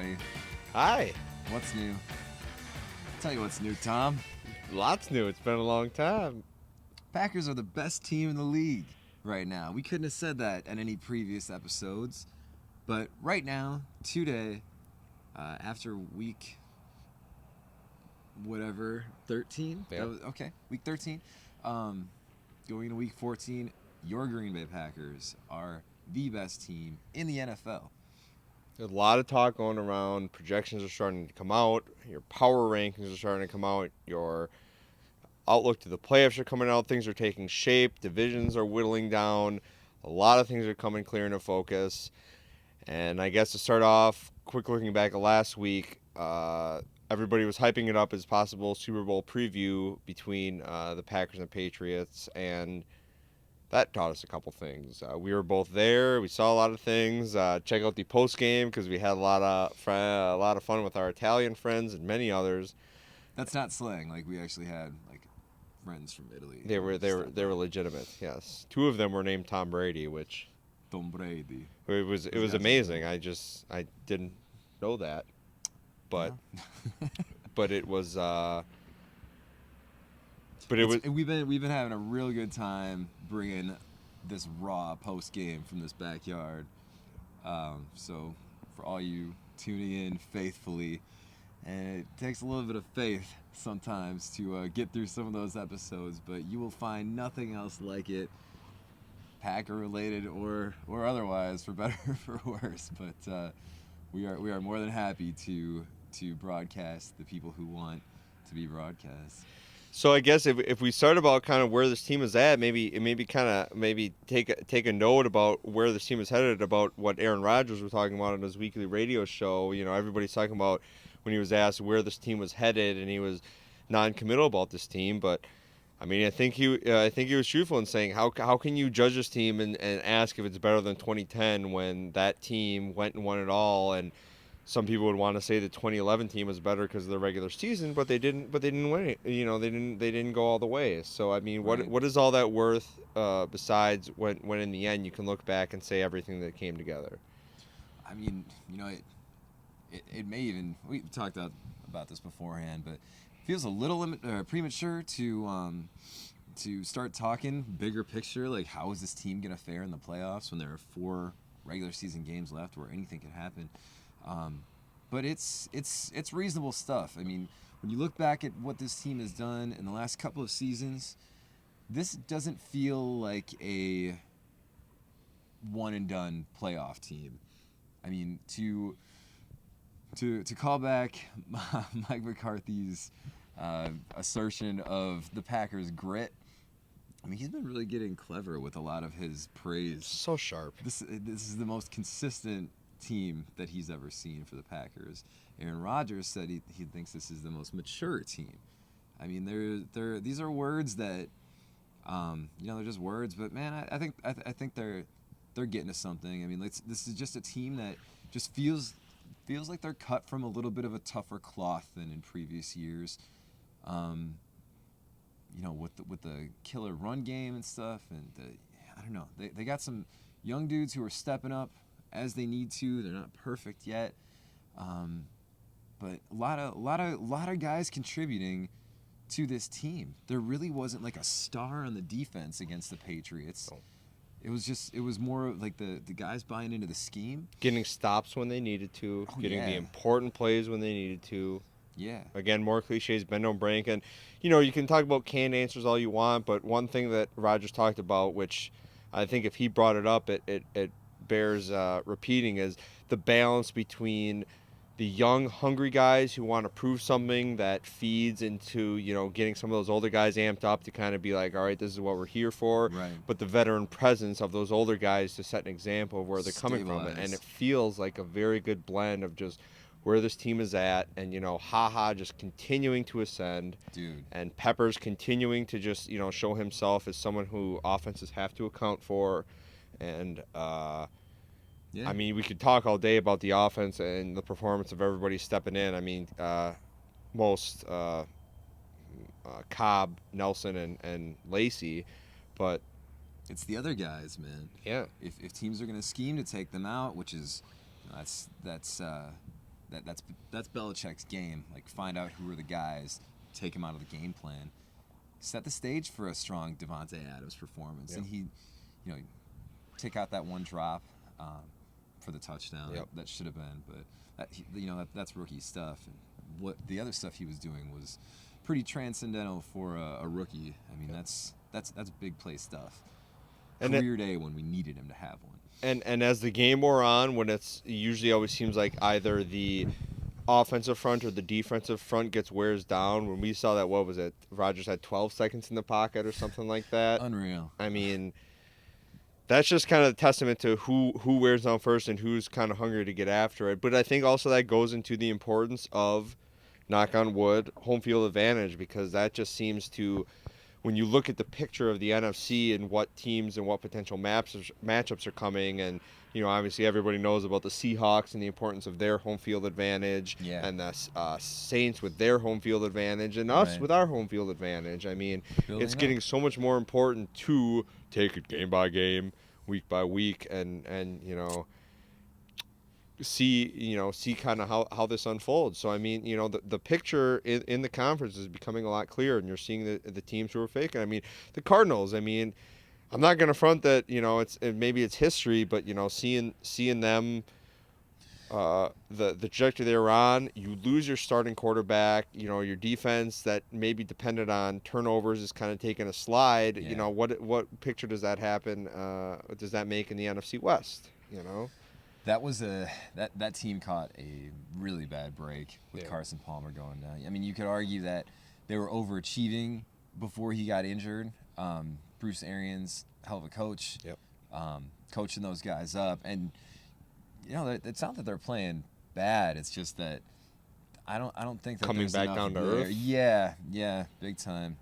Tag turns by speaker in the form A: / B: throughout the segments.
A: everybody.
B: Hi.
A: What's new? Tell you what's new, Tom.
B: Lots new. It's been a long time.
A: Packers are the best team in the league right now. We couldn't have said that in any previous episodes. But right now, today, after week 13?
B: Yep.
A: Week 13. Going into week 14, your Green Bay Packers are the best team in the NFL.
B: There's a lot of talk going around. Projections are starting to come out. Your power rankings are starting to come out. Your outlook to the playoffs are coming out. Things are taking shape. Divisions are whittling down. A lot of things are coming clear into focus. And I guess to start off, quick looking back at last week, everybody was hyping it up as possible Super Bowl preview between the Packers and Patriots, and that taught us a couple things. We were both there. We saw a lot of things. Check out the post game because we had a lot of fun with our Italian friends and many others.
A: That's not slang. Like, we actually had friends from Italy.
B: They were legitimate. Yes, 2 of them were named Tom Brady, which
A: Tom Brady.
B: it was amazing. I didn't know that, but but it was.
A: We've been having a real good time bringing this raw post game from this backyard. So for all you tuning in faithfully, and it takes a little bit of faith sometimes to get through some of those episodes, but you will find nothing else like it, Packer related or otherwise, for better or for worse. But we are more than happy to broadcast the people who want to be broadcast.
B: So I guess if we start about kind of where this team is at, maybe take a note about where this team is headed, about what Aaron Rodgers was talking about on his weekly radio show. You know, everybody's talking about when he was asked where this team was headed, and he was non-committal about this team. But I mean, I think he was truthful in saying how can you judge this team and ask if it's better than 2010 when that team went and won it all. And some people would want to say the 2011 team was better because of the regular season, but they didn't win it. You know, they didn't go all the way. So I mean,
A: Right.
B: what is all that worth besides when in the end you can look back and say everything that came together?
A: I mean, you know, it may even, we talked about this beforehand, but it feels a little premature to start talking bigger picture, like how is this team gonna fare in the playoffs when there are 4 regular season games left where anything can happen. But it's reasonable stuff. I mean, when you look back at what this team has done in the last couple of seasons, this doesn't feel like a one and done playoff team. I mean, to call back Mike McCarthy's assertion of the Packers' grit, I mean, he's been really getting clever with a lot of his praise.
B: So sharp.
A: This is the most consistent team that he's ever seen for the Packers. Aaron Rodgers said he thinks this is the most mature team. I mean, these are words that, they're just words, but man, I think they're getting to something. I mean, this is just a team that just feels like they're cut from a little bit of a tougher cloth than in previous years. With the killer run game and stuff, and I don't know, they got some young dudes who are stepping up as they need to. They're not perfect yet, but a lot of guys contributing to this team. There really wasn't like a star on the defense against the Patriots.
B: Oh.
A: It was more like the guys buying into the scheme,
B: Getting stops when they needed to, getting the important plays when they needed to.
A: Yeah.
B: Again, more cliches, bend don't break. And, you can talk about canned answers all you want, but one thing that Rodgers talked about, which I think if he brought it up, it bears repeating, is the balance between the young, hungry guys who want to prove something that feeds into, getting some of those older guys amped up to kind of be like, all right, this is what we're here for.
A: Right.
B: But the veteran presence of those older guys to set an example of where they're coming from. And it feels like a very good blend of just where this team is at, and just continuing to ascend,
A: dude,
B: and Peppers continuing to just show himself as someone who offenses have to account for, and I mean, we could talk all day about the offense and the performance of everybody stepping in. I mean, most Cobb, Nelson, and Lacey, but
A: it's the other guys, man.
B: Yeah.
A: If teams are going to scheme to take them out, which is that's that's Belichick's game. Like, find out who are the guys, take them out of the game plan, set the stage for a strong Devontae Adams performance, and he, take out that one drop for the touchdown that should have been, but that's rookie stuff. And what the other stuff he was doing was pretty transcendental for a rookie. I mean, that's big play stuff. And career day when we needed him to have one.
B: And as the game wore on, when it usually always seems like either the offensive front or the defensive front wears down. When we saw that, what was it? Rodgers had 12 seconds in the pocket or something like that.
A: Unreal.
B: I mean, that's just kind of a testament to who wears down first and who's kind of hungry to get after it. But I think also that goes into the importance of, knock on wood, home field advantage, because that just seems to, when you look at the picture of the NFC and what teams and what potential matchups are coming, and obviously everybody knows about the Seahawks and the importance of their home field advantage, and the Saints with their home field advantage, and us with our home field advantage. I mean, it's getting so much more important to take it game by game, week by week, and see kind of how this unfolds. So I mean, the picture in the conference is becoming a lot clearer, and you're seeing the teams who are faking. I mean, the Cardinals. I mean, I'm not going to front that maybe it's history, but seeing them, the trajectory they were on, you lose your starting quarterback. Your defense that maybe depended on turnovers is kind of taking a slide.
A: Yeah.
B: What picture does that happen? Does that make in the NFC West?
A: That was that team caught a really bad break with Carson Palmer going down. I mean, you could argue that they were overachieving before he got injured. Bruce Arians, hell of a coach, coaching those guys up, and it's not that they're playing bad. It's just that I don't think that
B: coming back down to earth.
A: Yeah, big time.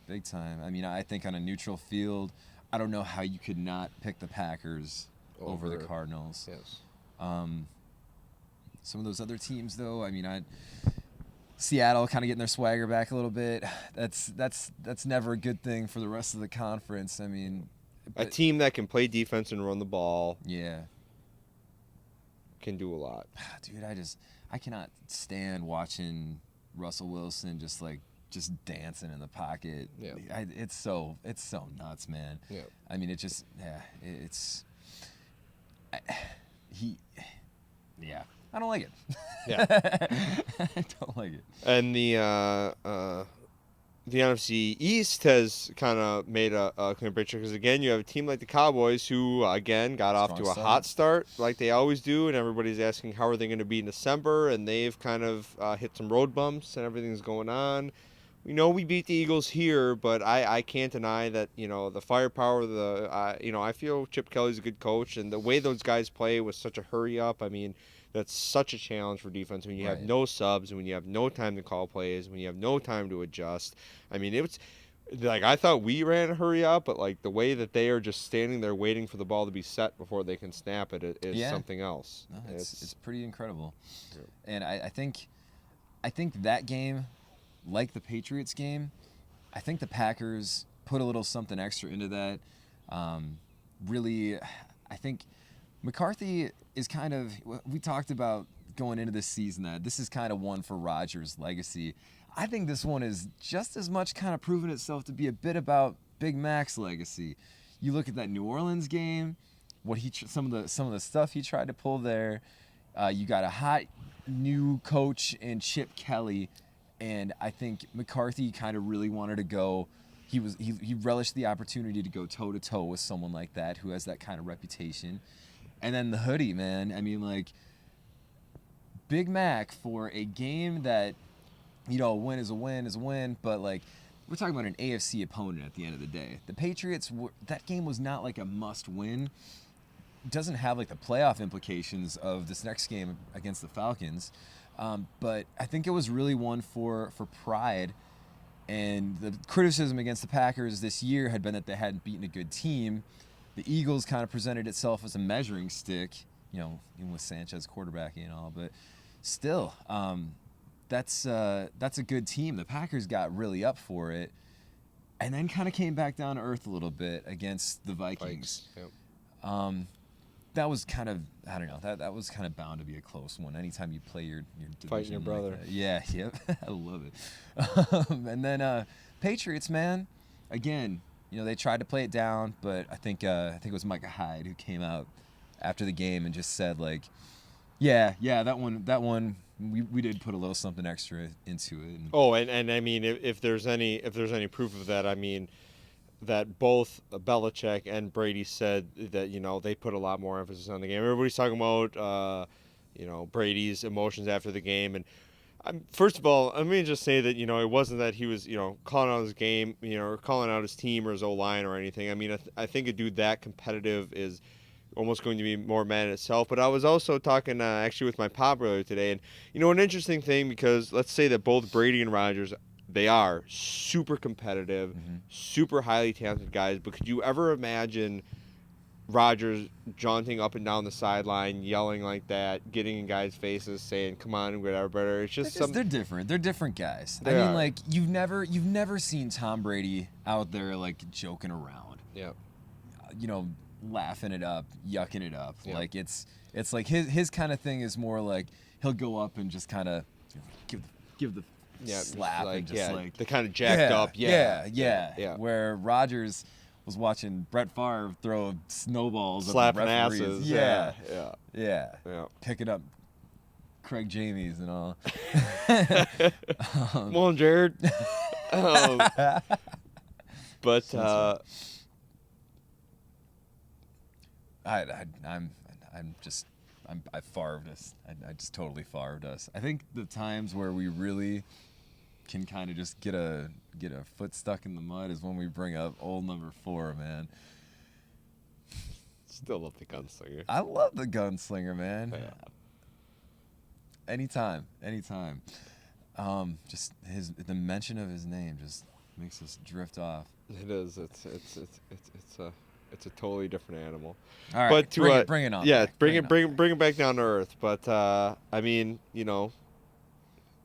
A: I mean, I think on a neutral field, I don't know how you could not pick the Packers over the Cardinals.
B: Yes.
A: Some of those other teams, though, I mean, Seattle kind of getting their swagger back a little bit. That's never a good thing for the rest of the conference. I mean,
B: a team that can play defense and run the ball.
A: Yeah.
B: Can do a lot.
A: Dude, I cannot stand watching Russell Wilson just dancing in the pocket.
B: Yeah.
A: It's so nuts, man.
B: Yeah.
A: I mean, I don't like it.
B: Yeah.
A: I don't like it.
B: And the NFC East has kind of made a clean picture because, again, you have a team like the Cowboys who, again, got off to a hot start like they always do, and everybody's asking how are they going to be in December, and they've kind of hit some road bumps and everything's going on. We beat the Eagles here, but I can't deny that, the firepower, I feel Chip Kelly's a good coach, and the way those guys play was such a hurry up. I mean, that's such a challenge for defense when you have no subs, when you have no time to call plays, when you have no time to adjust. I mean, it was like I thought we ran a hurry up, but like the way that they are just standing there waiting for the ball to be set before they can snap it is something else.
A: No, it's pretty incredible. Yeah. And I think that game, like the Patriots game, I think the Packers put a little something extra into that. Really, I think McCarthy is kind of, we talked about going into this season that this is kind of one for Rodgers' legacy. I think this one is just as much kind of proven itself to be a bit about Big Mac's legacy. You look at that New Orleans game, some of the stuff he tried to pull there. You got a hot new coach in Chip Kelly. And I think McCarthy kind of really wanted to go. He relished the opportunity to go toe to toe with someone like that who has that kind of reputation. And then the hoodie, man. I mean, like Big Mac for a game that, a win is a win. But like we're talking about an AFC opponent at the end of the day. The Patriots, that game was not like a must win. It doesn't have like the playoff implications of this next game against the Falcons. But I think it was really one for pride. And the criticism against the Packers this year had been that they hadn't beaten a good team. The Eagles kind of presented itself as a measuring stick, even with Sanchez quarterbacking and all. But still, that's a good team. The Packers got really up for it and then kind of came back down to earth a little bit against the Vikings.
B: Yep.
A: that was kind of, I don't know, that was kind of bound to be a close one. Anytime you play your division
B: Fighting your brother.
A: Like that. Yeah, yep. I love it. And then Patriots, man, again, they tried to play it down, but I think it was Micah Hyde who came out after the game and just said, like, yeah, that one we did put a little something extra into it.
B: And I mean, if there's any proof of that, I mean, that both Belichick and Brady said that they put a lot more emphasis on the game. Everybody's talking about Brady's emotions after the game, and first of all, let me just say that it wasn't that he was calling out his game, or calling out his team or his O-line or anything. I mean, I think a dude that competitive is almost going to be more mad at itself. But I was also talking actually with my pop earlier today, and an interesting thing, because let's say that both Brady and Rodgers, they are super competitive, super highly talented guys. But could you ever imagine Rodgers jaunting up and down the sideline, yelling like that, getting in guys' faces, saying, "Come on, whatever"? It's just
A: they're different. They're different guys. I mean, like you've never seen Tom Brady out there like joking around.
B: Yeah.
A: Laughing it up, yucking it up.
B: Yeah.
A: Like it's like his kind of thing is more like he'll go up and just kind of give the slap,
B: like,
A: and just like
B: the kind of jacked up.
A: Yeah. Where Rodgers was watching Brett Favre throw snowballs,
B: slapping
A: at the referees.
B: asses. Yeah.
A: Picking up Craig Jamies and all.
B: Come on, Jared. But
A: I farved us. I just totally farved us. I think the times where we really can kind of just get a foot stuck in the mud is when we bring up old number 4, man.
B: Still love the gunslinger.
A: I love the gunslinger, man.
B: Yeah.
A: Anytime. Just the mention of his name just makes us drift off.
B: It is. It's a totally different animal.
A: All right,
B: but to
A: bring it on.
B: Yeah,
A: back.
B: bring it back down to earth. But I mean,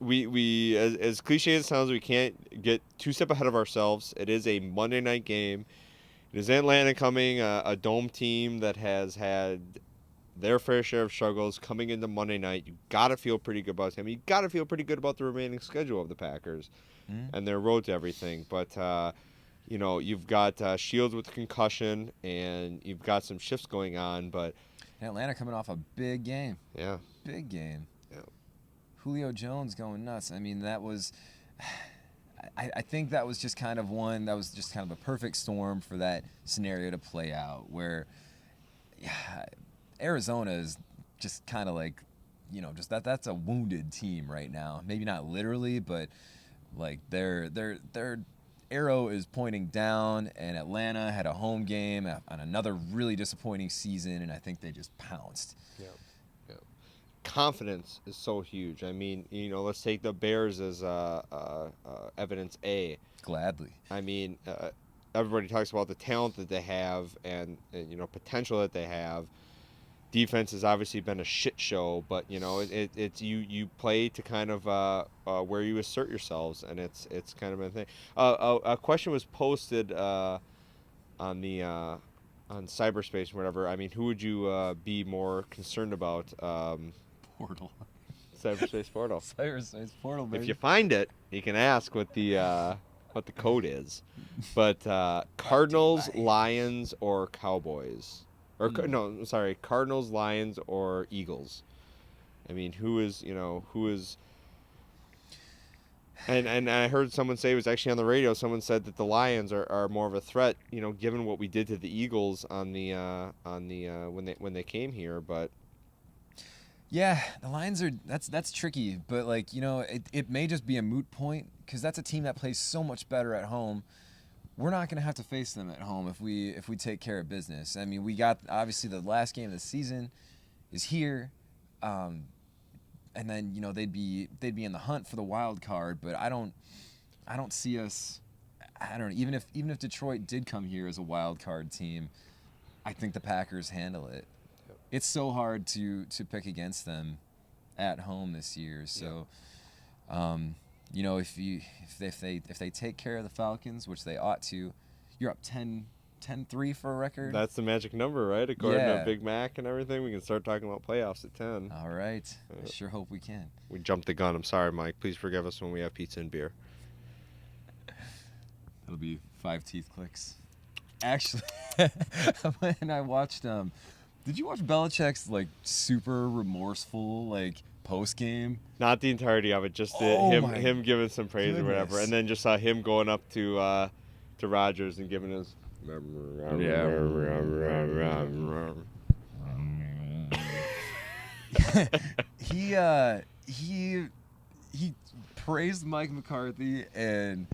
B: we as cliche as it sounds, we can't get too step ahead of ourselves. It is a Monday night game. It is Atlanta coming, a dome team that has had their fair share of struggles coming into Monday night. You got to feel pretty good about them. You got to feel pretty good about the remaining schedule of the Packers and their road to everything. But you've got Shields with concussion, and you've got some shifts going on. But
A: Atlanta coming off a big game.
B: Yeah.
A: Big game.
B: Yeah.
A: Julio Jones going nuts. I mean, that was... I think that was just kind of a perfect storm for that scenario to play out, where Arizona is just kind of like, just that's a wounded team right now. Maybe not literally, but like their arrow is pointing down, and Atlanta had a home game on another really disappointing season, and I think they just pounced.
B: Yeah. Confidence is so huge. I mean, let's take the Bears as evidence A.
A: Gladly.
B: I mean, everybody talks about the talent that they have and potential that they have. Defense has obviously been a shit show, but it's you play to kind of where you assert yourselves, and it's kind of a thing. A question was posted on cyberspace or whatever. I mean, who would you be more concerned about?
A: Portal.
B: Cyberspace portal.
A: Cyberspace portal, baby.
B: If you find it, you can ask what the code is. But Cardinals, Lions, or Cowboys? Or no, sorry, Cardinals, Lions, or Eagles? I mean, who is? And I heard someone say, it was actually on the radio, someone said that the Lions are more of a threat, given what we did to the Eagles on the when they came here, but.
A: Yeah, the Lions that's tricky, but like, it may just be a moot point, because that's a team that plays so much better at home. We're not going to have to face them at home if we take care of business. I mean, we got, obviously, the last game of the season is here, and then they'd be in the hunt for the wild card. But I don't see us. I don't know, even if Detroit did come here as a wild card team, I think the Packers handle it. Yep. It's so hard to pick against them at home this year. So. Yep. If they take care of the Falcons, which they ought to, you're up 10 10-3 for a record?
B: That's the magic number, right? According
A: Yeah.
B: to Big Mac and everything, we can start talking about playoffs at 10.
A: All right. I sure hope we can.
B: We jumped the gun. I'm sorry, Mike. Please forgive us when we have pizza and beer.
A: It'll be 5 teeth clicks. Actually, when I watched, did you watch Belichick's like super remorseful like post game?
B: Not the entirety of it, just
A: Oh
B: him giving some praise or whatever,
A: goodness.
B: and then just saw him going up to Rodgers and giving his.
A: He praised Mike McCarthy and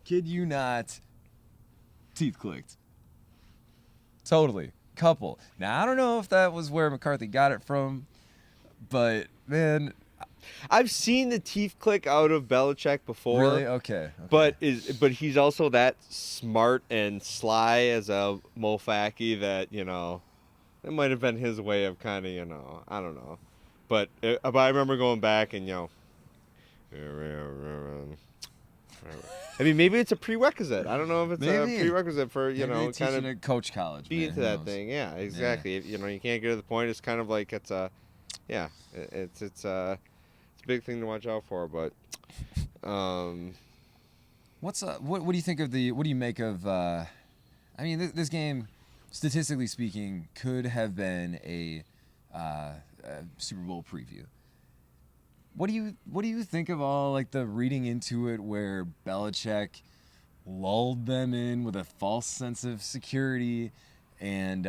A: kid you not, teeth clicked. Totally. Couple. Now I don't know if that was where McCarthy got it from, but man,
B: I've seen the teeth click out of Belichick before.
A: really? Okay.
B: But he's also that smart and sly as a Mofaki that, you know, it might have been his way of kind of, you know, I don't know. But I remember going back and, you know, I mean, maybe it's a prerequisite. I don't know if it's a prerequisite for, you know, kind of
A: at coach college.
B: be
A: Man,
B: into
A: who
B: that
A: knows?
B: thing. Yeah, exactly.
A: Yeah.
B: You know, you can't get to the point. It's kind of like it's a big thing to watch out for. But
A: What do you think of what do you make of? I mean, this game, statistically speaking, could have been a Super Bowl preview. What do you think of all like the reading into it where Belichick lulled them in with a false sense of security, and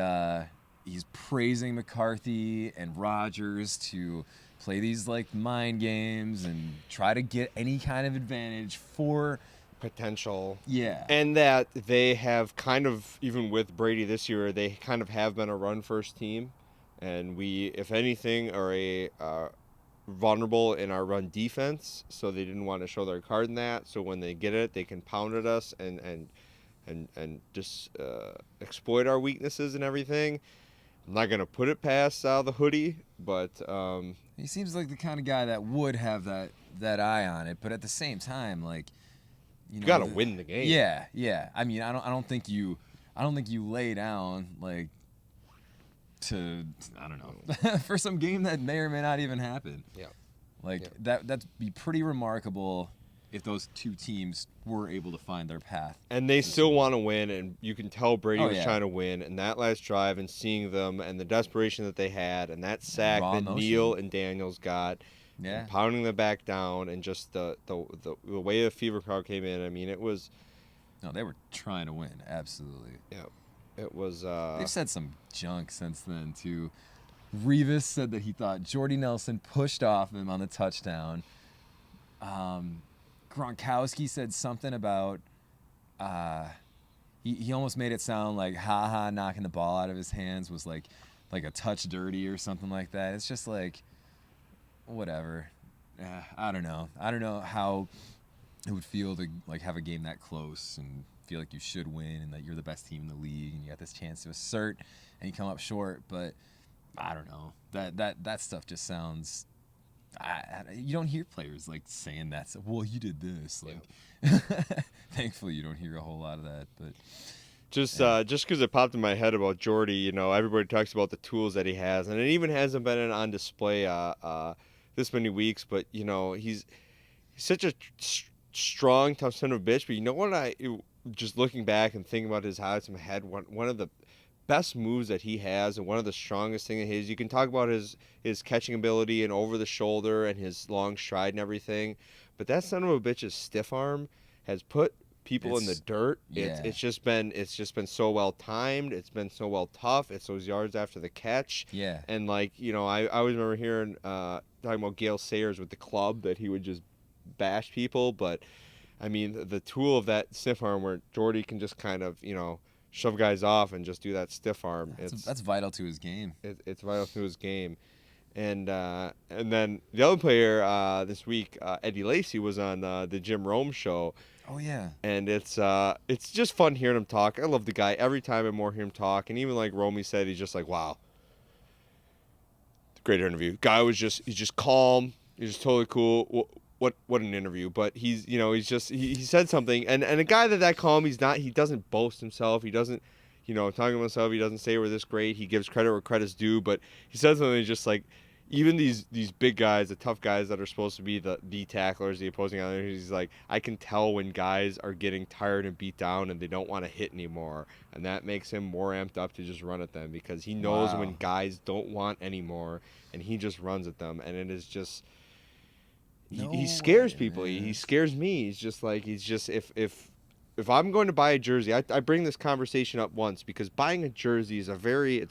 A: he's praising McCarthy and Rodgers to play these like mind games and try to get any kind of advantage for
B: potential.
A: Yeah.
B: And that they have kind of, even with Brady this year, they kind of have been a run-first team. And we, if anything, are a vulnerable in our run defense. So they didn't want to show their card in that. So when they get it, they can pound at us and just exploit our weaknesses and everything. I'm not going to put it past the hoodie, but...
A: he seems like the kind of guy that would have that eye on it. But at the same time, like... You
B: got to win the game.
A: Yeah. I mean, I don't think you lay down like to I don't know for some game that may or may not even happen.
B: Yeah.
A: Like that'd be pretty remarkable if those two teams were able to find their path.
B: And they still want to win, and you can tell Brady was
A: yeah.
B: trying to win. And that last drive, and seeing them, and the desperation that they had, and that sack
A: Raw
B: that
A: emotion.
B: Neal and Daniels got.
A: Yeah.
B: And pounding them back down, and just the way the Fever crowd came in. I mean, it was.
A: No, they were trying to win. Absolutely.
B: Yeah, it was.
A: They've said some junk since then too. Revis said that he thought Jordy Nelson pushed off him on the touchdown. Gronkowski said something about. He almost made it sound like knocking the ball out of his hands was like a touch dirty or something like that. It's just like. Whatever. I don't know. I don't know how it would feel to like have a game that close and feel like you should win and that you're the best team in the league and you got this chance to assert and you come up short. But I don't know. That stuff just sounds. You don't hear players like saying that. Well, you did this. Like, thankfully, you don't hear a whole lot of that. But
B: just because it popped in my head about Jordy, you know, everybody talks about the tools that he has, and it even hasn't been on display this many weeks. But you know, he's such a strong, tough son of a bitch. But you know what? Just looking back and thinking about his highlights in my head, one of the best moves that he has, and one of the strongest things of his. You can talk about his catching ability and over the shoulder and his long stride and everything, but that son of a bitch's stiff arm has put people in the dirt.
A: Yeah.
B: It's just been so well timed. It's been so well tough. It's those yards after the catch.
A: Yeah.
B: And like, you know, I always remember hearing talking about Gale Sayers with the club, that he would just bash people. But I mean, the tool of that stiff arm where Jordy can just kind of, you know, shove guys off and just do that stiff arm.
A: That's vital to his game.
B: It's vital to his game. And then the other player this week, Eddie Lacy, was on the Jim Rome show.
A: Oh yeah.
B: And it's just fun hearing him talk. I love the guy. Every time I more hear him talk, and even like Romy said, he's just like, wow. Great interview. Guy he's just calm. He's just totally cool. what an interview. But he's he said something, and a guy that calm, he doesn't boast himself. He doesn't, talking about himself. He doesn't say we're this great. He gives credit where credit's due. But he said something just like, even these big guys, the tough guys that are supposed to be the tacklers, the opposing guys, he's like, I can tell when guys are getting tired and beat down and they don't want to hit anymore. And that makes him more amped up to just run at them, because he knows when guys don't want anymore, and he just runs at them. And it is just, he scares people. He scares me. He's just if I'm going to buy a jersey, I bring this conversation up once, because buying a jersey is a very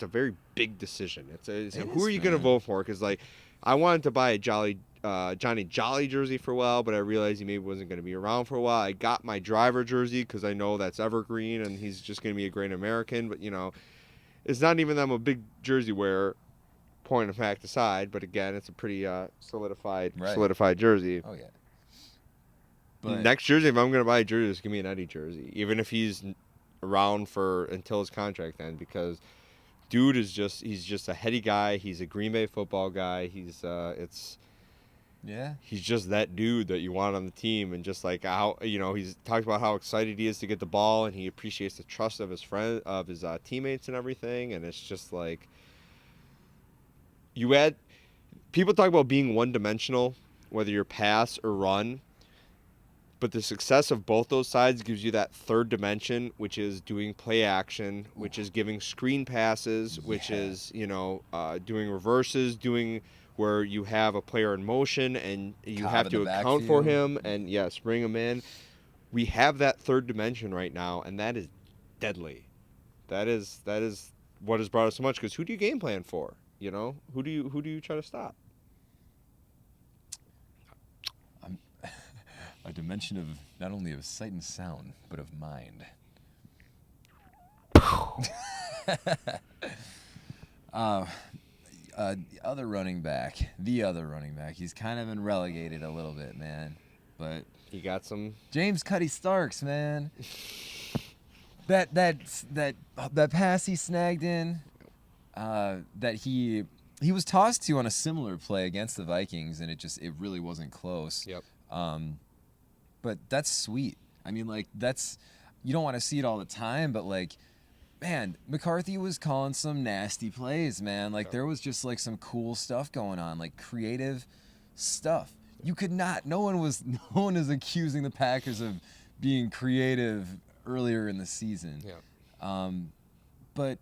B: big decision. Who are you going to vote for? Because I wanted to buy a Johnny Jolly jersey for a while, but I realized he maybe wasn't going to be around for a while. I got my driver jersey because I know that's evergreen and he's just going to be a great American. But it's not even that I'm a big jersey wearer, point of fact aside. But again, it's a pretty solidified jersey.
A: Oh yeah.
B: But next jersey, if I'm going to buy a jersey, it's going to be an Eddie jersey, even if he's around until his contract ends, because dude he's just a heady guy. He's a Green Bay football guy. He's just that dude that you want on the team, and just like how he's talked about how excited he is to get the ball, and he appreciates the trust of his teammates and everything. And it's just like, people talk about being one-dimensional, whether you're pass or run. But the success of both those sides gives you that third dimension, which is doing play action, which is giving screen passes, which is, doing reverses, doing where you have a player in motion and you have to account for him and, bring him in. We have that third dimension right now, and that is deadly. That is what has brought us so much, because who do you game plan for? Who do you try to stop?
A: A dimension of not only of sight and sound, but of mind. The other running back, he's kind of been relegated a little bit, man. But
B: he got some
A: James Cuddy Starks, man. That pass he snagged in, that he was tossed to on a similar play against the Vikings, and it really wasn't close.
B: Yep.
A: But that's sweet. I mean, you don't want to see it all the time, but man, McCarthy was calling some nasty plays, man. There was just some cool stuff going on, creative stuff. You could not. No one is accusing the Packers of being creative earlier in the season.
B: Yeah.
A: But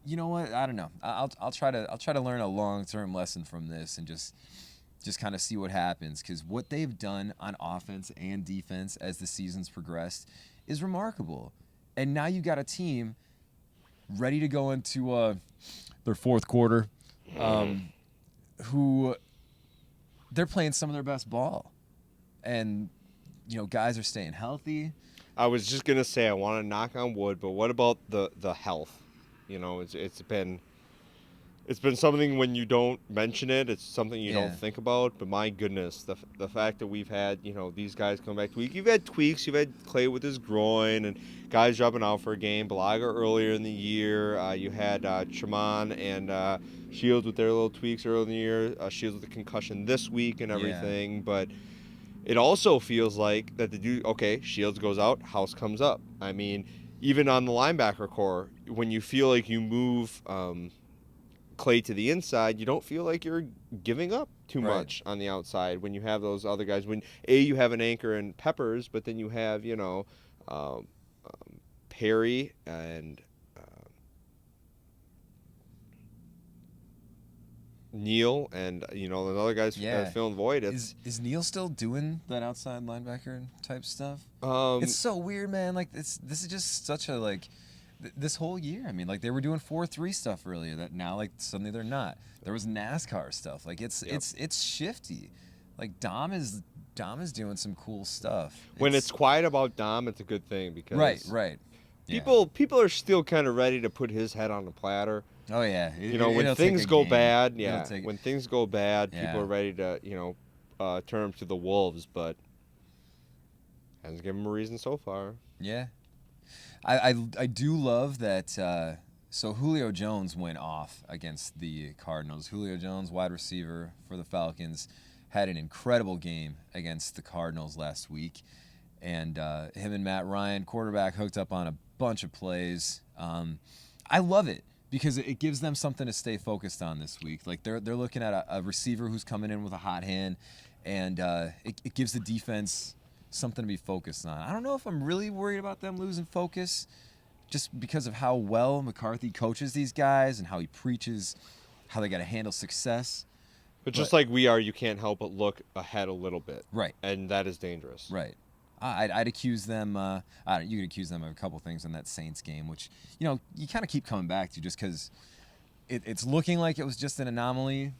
A: you know what? I don't know. I'll try to learn a long-term lesson from this and just kind of see what happens, because what they've done on offense and defense as the season's progressed is remarkable. And now you got a team ready to go into their fourth quarter, who they're playing some of their best ball. And, guys are staying healthy.
B: I was just going to say, I want to knock on wood, but what about the health? It's been something, when you don't mention it, it's something you don't think about. But my goodness, the fact that we've had, these guys come back tweak. You've had tweaks. You've had Clay with his groin and guys dropping out for a game. Balaga earlier in the year. You had Tremont and Shields with their little tweaks earlier in the year. Shields with the concussion this week and everything. Yeah. But it also feels like that Shields goes out, House comes up. I mean, even on the linebacker core, when you feel like you move Clay to the inside, you don't feel like you're giving up too much on the outside when you have those other guys. When you have an anchor in Peppers, but then you have Perry and Neal and another guy's filling void.
A: Is Neal still doing that outside linebacker type stuff? It's so weird, man. This is just such a this whole year. I mean, they were doing 4-3 stuff earlier that now suddenly they're not. There was NASCAR stuff. It's shifty. Dom is doing some cool stuff.
B: When it's quiet about Dom, it's a good thing, because
A: right.
B: People are still kind of ready to put his head on the platter.
A: Oh yeah.
B: When things go bad, when things go bad, people are ready to turn him to the wolves, but hasn't given him a reason so far.
A: Yeah. I do love that. So Julio Jones went off against the Cardinals. Julio Jones, wide receiver for the Falcons, had an incredible game against the Cardinals last week. And him and Matt Ryan, quarterback, hooked up on a bunch of plays. I love it because it gives them something to stay focused on this week. Like they're looking at a receiver who's coming in with a hot hand, and it gives the defense something to be focused on. I don't know if I'm really worried about them losing focus just because of how well McCarthy coaches these guys and how he preaches how they got to handle success.
B: But just like we are, you can't help but look ahead a little bit.
A: Right.
B: And that is dangerous.
A: Right. I'd accuse them. You could accuse them of a couple things in that Saints game, which you kind of keep coming back to just because it's looking like it was just an anomaly.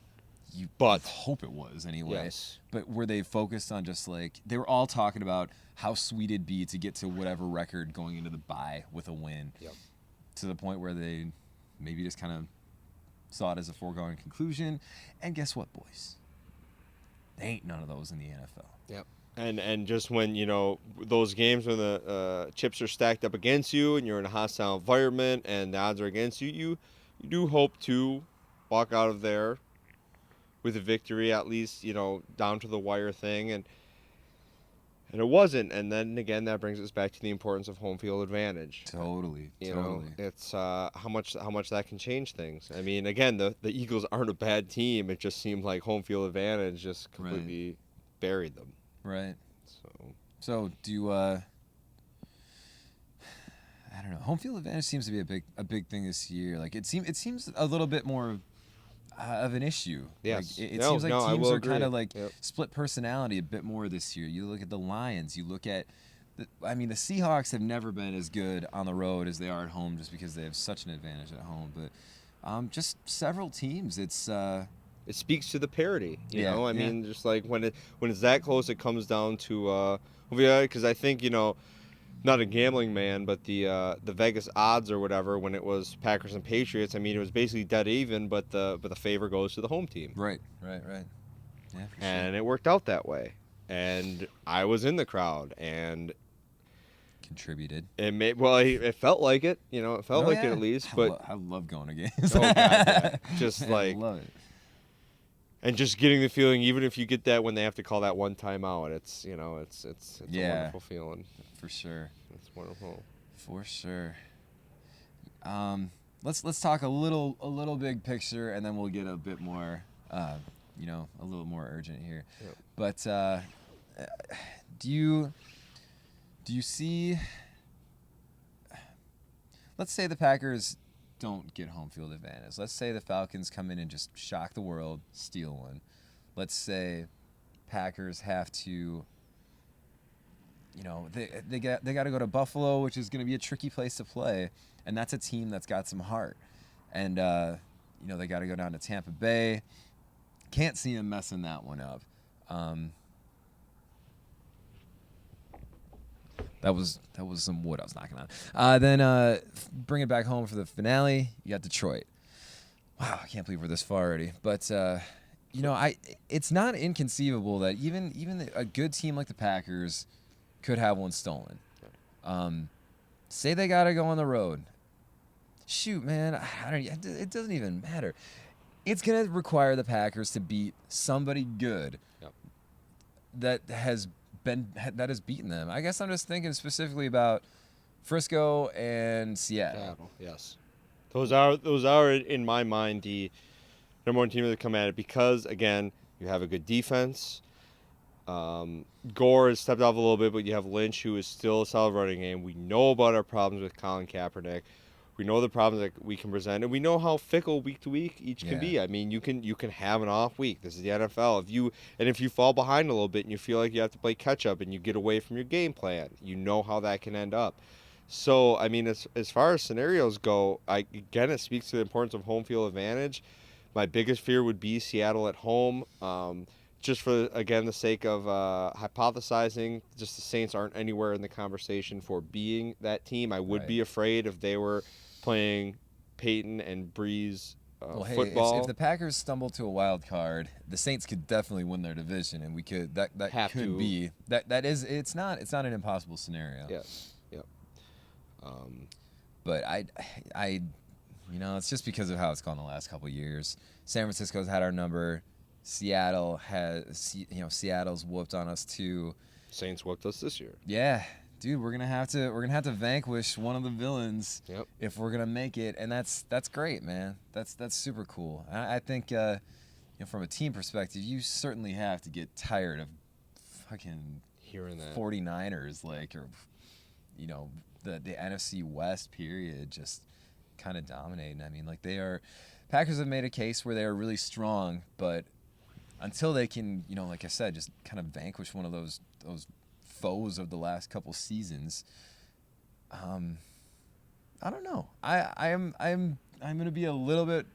A: You hope it was anyway.
B: Yes.
A: But were they focused on just like they were all talking about how sweet it'd be to get to whatever record going into the bye with a win, to the point where they maybe just kind of saw it as a foregone conclusion. And guess what, boys? There ain't none of those in the NFL.
B: Yep. And just when, those games when the chips are stacked up against you and you're in a hostile environment and the odds are against you, you do hope to walk out of there with a victory, at least, down to the wire thing. And it wasn't. And then, again, that brings us back to the importance of home field advantage.
A: Totally.
B: It's how much that can change things. I mean, again, the Eagles aren't a bad team. It just seemed like home field advantage just completely buried them.
A: Right. So do you, I don't know. Home field advantage seems to be a big thing this year. Like it seems a little bit more of an issue.
B: Yes.
A: Like, it seems like teams are kind of like
B: Yep.
A: split personality a bit more this year. You look at the Lions. You look at the Seahawks have never been as good on the road as they are at home, just because they have such an advantage at home. But just several teams.
B: It speaks to the parity, you know. I mean,
A: yeah.
B: just like when it's that close, it comes down to because I think not a gambling man, but the Vegas odds or whatever when it was Packers and Patriots. I mean, it was basically dead even, but the favor goes to the home team.
A: Right. Yeah, for
B: and it worked out that way. And I was in the crowd and
A: contributed.
B: It felt like it, It felt like it at least. But
A: I love going to games.
B: Oh God, yeah. Just like
A: I love it.
B: And just getting the feeling, even if you get that when they have to call that one timeout, it's a wonderful feeling.
A: For sure.
B: It's wonderful.
A: For sure. Let's talk a little big picture, and then we'll get a bit more, a little more urgent here.
B: Yep.
A: But do you see? Let's say the Packers don't get home field advantage. Let's say the Falcons come in and just shock the world, steal one. Let's say Packers have to, they got to go to Buffalo, which is going to be a tricky place to play, and that's a team that's got some heart. And they got to go down to Tampa Bay. Can't see them messing that one up. That was some wood I was knocking on. Then bring it back home for the finale. You got Detroit. Wow, I can't believe we're this far already. But it's not inconceivable that even a good team like the Packers could have one stolen. Say they got to go on the road. Shoot, man, it doesn't even matter. It's gonna require the Packers to beat somebody good that has beaten them. I guess I'm just thinking specifically about Frisco and Seattle.
B: Yes, those are in my mind the number one team that come at it because again you have a good defense. Gore has stepped off a little bit, but you have Lynch, who is still a solid running game. We know about our problems with Colin Kaepernick. We know the problems that we can present, and we know how fickle week to week each can be. I mean, you can have an off week. This is the NFL. If you fall behind a little bit and you feel like you have to play catch up and you get away from your game plan, you know how that can end up. So, I mean, as far as scenarios go, again, it speaks to the importance of home field advantage. My biggest fear would be Seattle at home. Just for, again, the sake of hypothesizing, just the Saints aren't anywhere in the conversation for being that team. I would be afraid if they were playing Peyton and Breeze football.
A: If the Packers stumble to a wild card, the Saints could definitely win their division, and we could it's not an impossible scenario.
B: Yes. Yep.
A: But it's just because of how it's gone the last couple of years. San Francisco's had our number. Seattle's whooped on us too.
B: Saints whooped us this year.
A: Yeah, dude, we're gonna have to vanquish one of the villains if we're gonna make it, and that's great, man. That's super cool. I think from a team perspective, you certainly have to get tired of fucking
B: hearing that
A: 49ers, or the NFC West period just kind of dominating. I mean, Packers have made a case where they are really strong, but until they can, like I said, just kind of vanquish one of those foes of the last couple seasons, I don't know. I'm going to be a little bit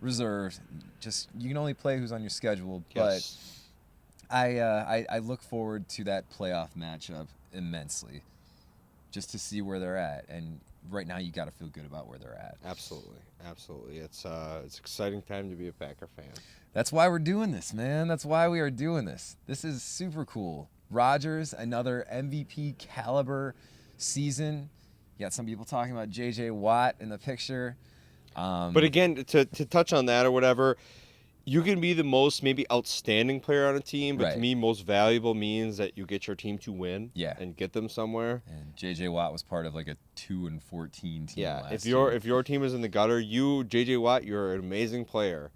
A: reserved. Just, you can only play who's on your schedule,
B: yes.
A: but I look forward to that playoff matchup immensely, just to see where they're at. And right now, you got to feel good about where they're at.
B: Absolutely. It's an exciting time to be a Packer fan.
A: That's why we're doing this, man. That's why we are doing this. This is super cool. Rodgers, another MVP caliber season. You got some people talking about J.J. Watt in the picture.
B: But again, to touch on that or whatever, you can be the most maybe outstanding player on a team, but to me, most valuable means that you get your team to win and get them somewhere.
A: And J.J. Watt was part of a 2-14 team.
B: Yeah,
A: last year.
B: If your team is in the gutter, J.J. Watt, you're an amazing player.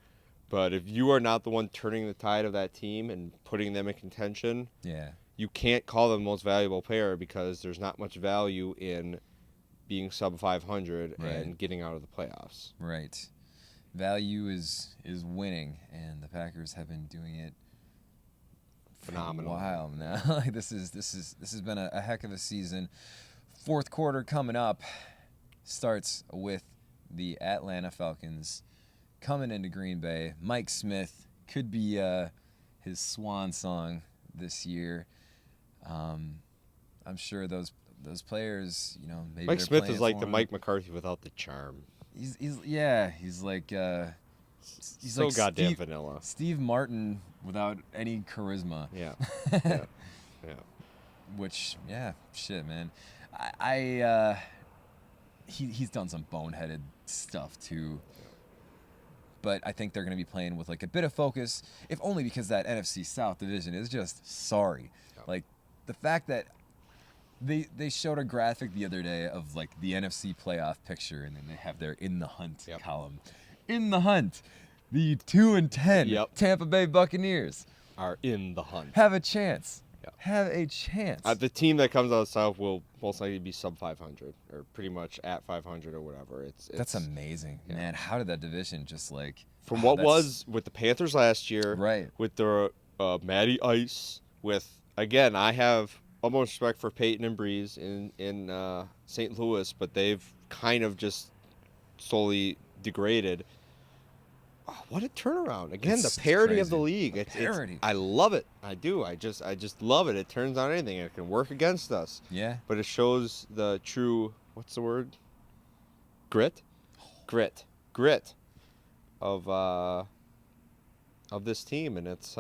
B: But if you are not the one turning the tide of that team and putting them in contention, you can't call them the most valuable player because there's not much value in being sub 500 and getting out of the playoffs.
A: Right. Value is winning, and the Packers have been doing it
B: phenomenal
A: for a while now. This has been a heck of a season. Fourth quarter coming up starts with the Atlanta Falcons coming into Green Bay. Mike Smith could be his swan song this year. I'm sure those players, maybe
B: Mike Smith is like the
A: him.
B: Mike McCarthy without the charm.
A: He's like
B: so
A: like
B: goddamn vanilla.
A: Steve Martin without any charisma.
B: Yeah.
A: Which shit, man. He's done some boneheaded stuff too. But I think they're going to be playing with a bit of focus, if only because that NFC South division is just sorry. Yep. The fact that they showed a graphic the other day of the NFC playoff picture, and then they have their in the hunt column. In the hunt, the 2-10 Tampa Bay Buccaneers
B: are in the hunt.
A: Have a chance. Have a chance.
B: The team that comes out of the South will most likely be sub 500 or pretty much at 500 or whatever.
A: That's amazing, man. How did that division just
B: from what was with the Panthers last year, with the Matty Ice, with again, I have almost respect for Peyton and Breeze in St. Louis, but they've kind of just slowly degraded. Oh, what a turnaround! Again, the parity of the league.
A: Parity.
B: I love it. I do. I just love it. It turns on anything. It can work against us.
A: Yeah.
B: But it shows the true, what's the word? Grit of this team, and it's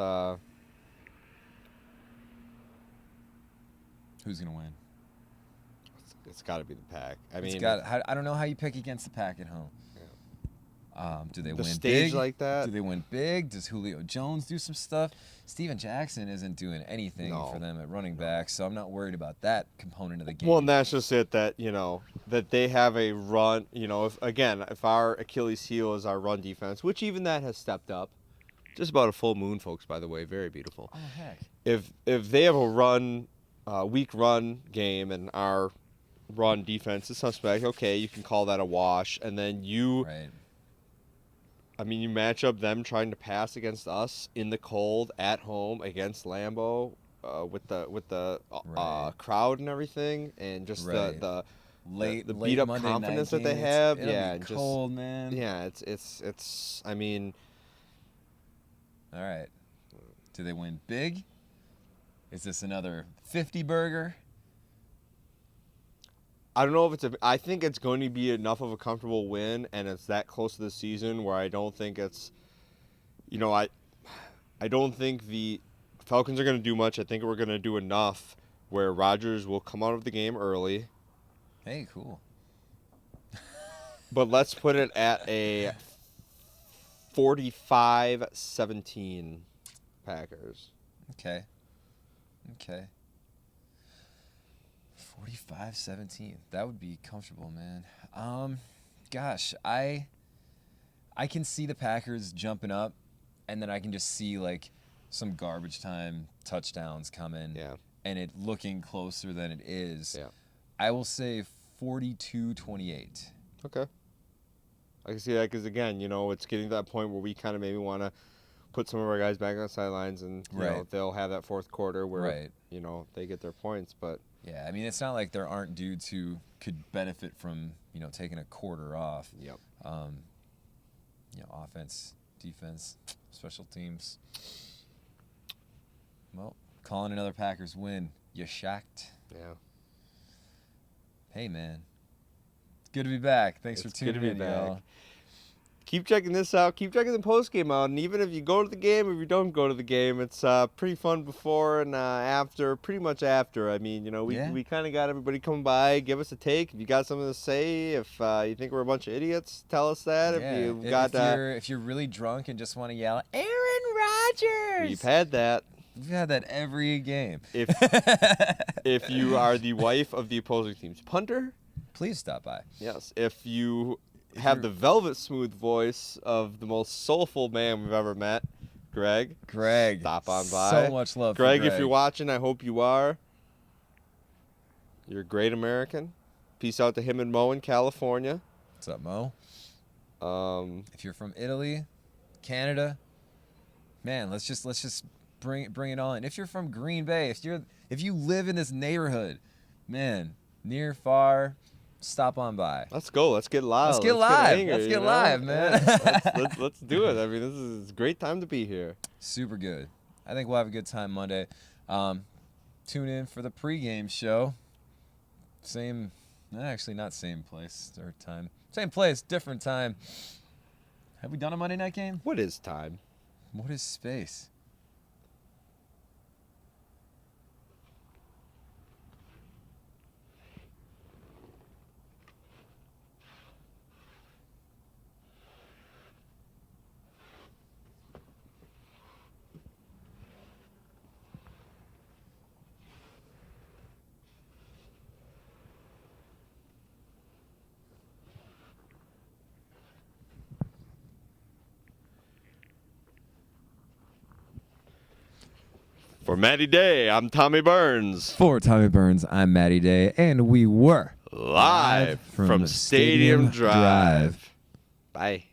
A: who's gonna win?
B: It's got to be the Pack.
A: I don't know how you pick against the Pack at home. Do they win
B: stage
A: big?
B: Like that?
A: Do they win big? Does Julio Jones do some stuff? Steven Jackson isn't doing anything for them at running back, so I'm not worried about that component of the game.
B: Well, and that's just it, that that they have a run. If our Achilles heel is our run defense, which even that has stepped up. Just about a full moon, folks. By the way, very beautiful.
A: Oh heck!
B: If they have a weak run game, and our run defense is suspect, okay, you can call that a wash, and then you match up them trying to pass against us in the cold at home against Lambeau with the crowd and everything, and just the beat up
A: Monday
B: confidence that they have. And
A: cold, man.
B: Yeah, it's.
A: All right. Do they win big? Is this another 50 burger?
B: I don't know if I think it's going to be enough of a comfortable win, and it's that close to the season where I don't think it's, I don't think the Falcons are going to do much. I think we're going to do enough where Rodgers will come out of the game early.
A: Hey, cool.
B: But let's put it at a 45-17 Packers.
A: Okay. 45-17. That would be comfortable, man. Gosh, I can see the Packers jumping up, and then I can just see like some garbage time touchdowns coming.
B: Yeah.
A: And it looking closer than it is.
B: Yeah.
A: I will say 42-28.
B: Okay. I can see that because, again, it's getting to that point where we kind of maybe want to put some of our guys back on the sidelines, and you know, they'll have that fourth quarter where they get their points. But
A: yeah, I mean, it's not like there aren't dudes who could benefit from taking a quarter off.
B: Yep.
A: Offense, defense, special teams. Well, calling another Packers win. You shocked?
B: Yeah.
A: Hey, man. It's good to be back. Thanks for tuning in, y'all.
B: Keep checking this out. Keep checking the post game out. And even if you go to the game, if you don't go to the game, it's pretty fun before and after. Pretty much after. I mean, we kind of got everybody coming by. Give us a take. If you got something to say, if you think we're a bunch of idiots, tell us that.
A: Yeah. If you're really drunk and just want to yell, Aaron Rodgers.
B: We've had that.
A: We've had that every game.
B: If you are the wife of the opposing team's punter,
A: please stop by.
B: Yes. If you have the velvet smooth voice of the most soulful man we've ever met, Greg, stop on by.
A: So much love
B: Greg,
A: for Greg.
B: If you're watching, I hope you are. You're a great American. Peace out to him and Mo in California.
A: What's up, Mo? If you're from Italy, Canada, man, let's just bring it on. If you're from Green Bay, if you live in this neighborhood, man, near, far, stop on by.
B: Let's go. Let's get live.
A: Let's get live, man.
B: Yeah, let's do it. I mean, this is a great time to be here.
A: Super good. I think we'll have a good time Monday. Tune in for the pregame show. Not same place or time. Same place, different time. Have we done a Monday night game?
B: What is time?
A: What is space?
B: For Matty Day, I'm Tommy Burns.
A: For Tommy Burns, I'm Matty Day, and we were
B: live from Stadium Drive. Bye.